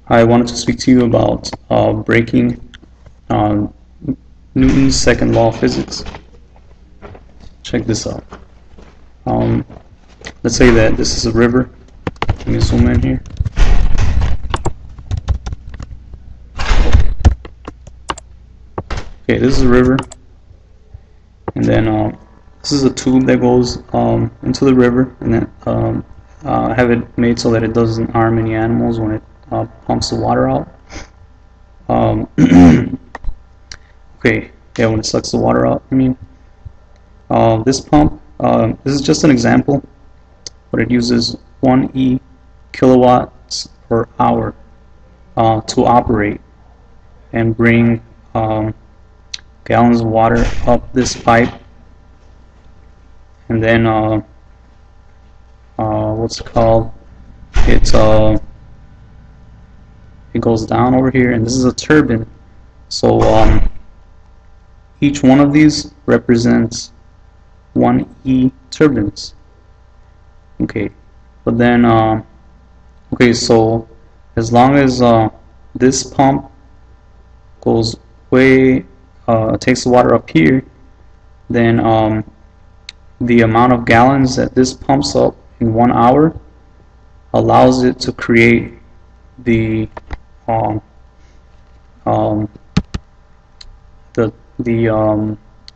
I wanted to speak to you about breaking uh, Newton's second law of physics. Check this out. Let's say that this is a river. Let me zoom in here. Okay, this is a river, and then this is a tube that goes into the river, and then have it made so that it doesn't harm any animals when it pumps the water out. Okay, yeah, when it sucks the water out, I mean. This pump, this is just an example, but it uses 1 kilowatts per hour to operate and bring gallons of water up this pipe, and then what's it called? It goes down over here, and this is a turbine. So each one of these represents 1 turbines. Okay, but then okay, so as long as this pump goes way takes the water up here, then the amount of gallons that this pumps up in 1 hour allows it to create the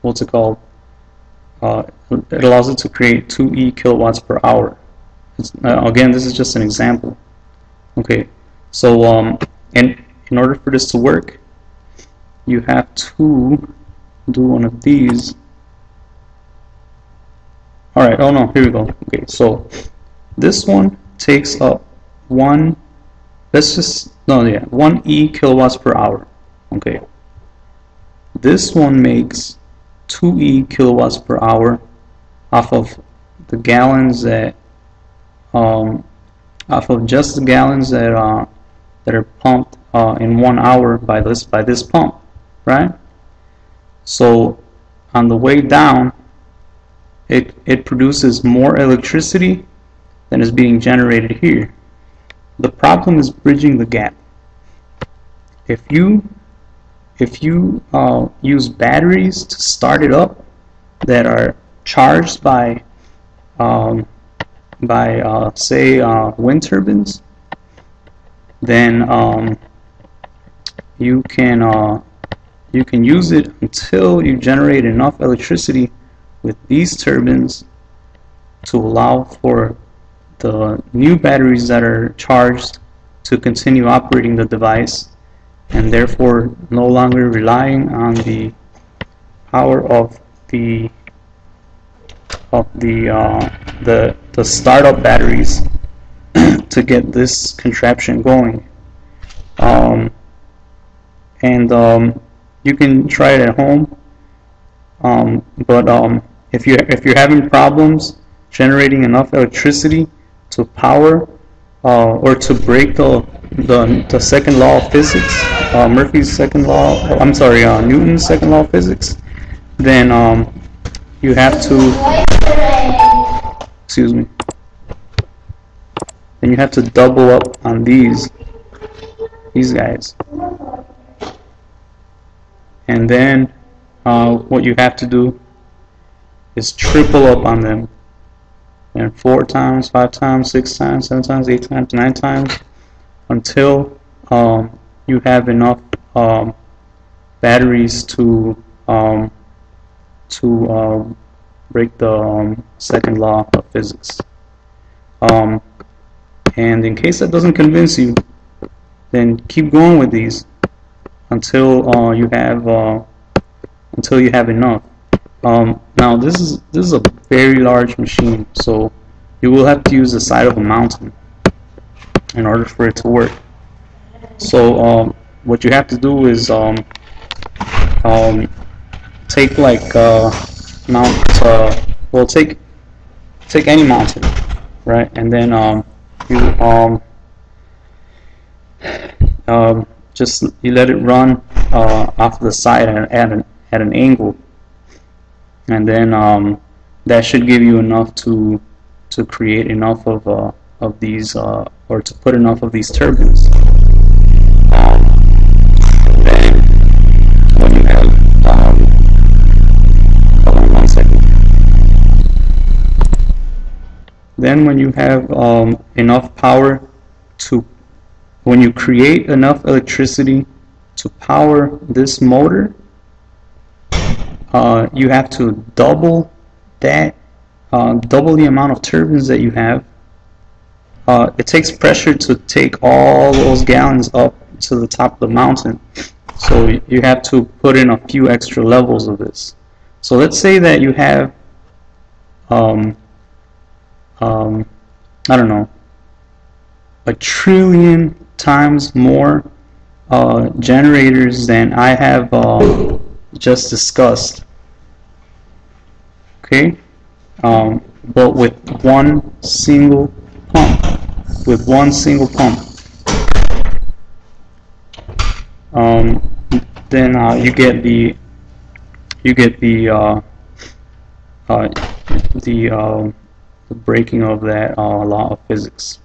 what's it called? It allows it to create 2 kilowatts per hour. Again, this is just an example. Okay, so and in order for this to work, you have to do one of these. Alright, oh no, here we go. Okay, so this one takes up 1 kilowatts per hour. Okay, this one makes 2 kilowatts per hour off of the gallons that off of just the gallons that are pumped in 1 hour by this pump, right? So on the way down, it produces more electricity than is being generated here. The problem is bridging the gap. If you use batteries to start it up that are charged by say wind turbines, then you can use it until you generate enough electricity with these turbines to allow for the new batteries that are charged to continue operating the device, and therefore no longer relying on the power of the startup batteries to get this contraption going. You can try it at home, but if you're having problems generating enough electricity to power or to break the second law of physics, Murphy's second law, I'm sorry, Newton's second law of physics, then you have to, excuse me, then you have to double up on these guys, and then what you have to do is triple up on them, and 4 times, 5 times, 6 times, 7 times, 8 times, 9 times, until you have enough batteries to break the second law of physics. And in case that doesn't convince you, then keep going with these until you have enough. Now this is a very large machine, so you will have to use the side of a mountain in order for it to work. So what you have to do is take like take any mountain, right? And then you let it run off the side at an angle, and then that should give you enough to create enough of these or to put enough of these turbines. Then when you have enough power to, when you create enough electricity to power this motor, you have to double that, double the amount of turbines that you have. It takes pressure to take all those gallons up to the top of the mountain, so you have to put in a few extra levels of this. So let's say that you have I don't know, 1,000,000,000,000 times more generators than I have just discussed. Okay, but with one single pump, then you get the breaking of that law of physics.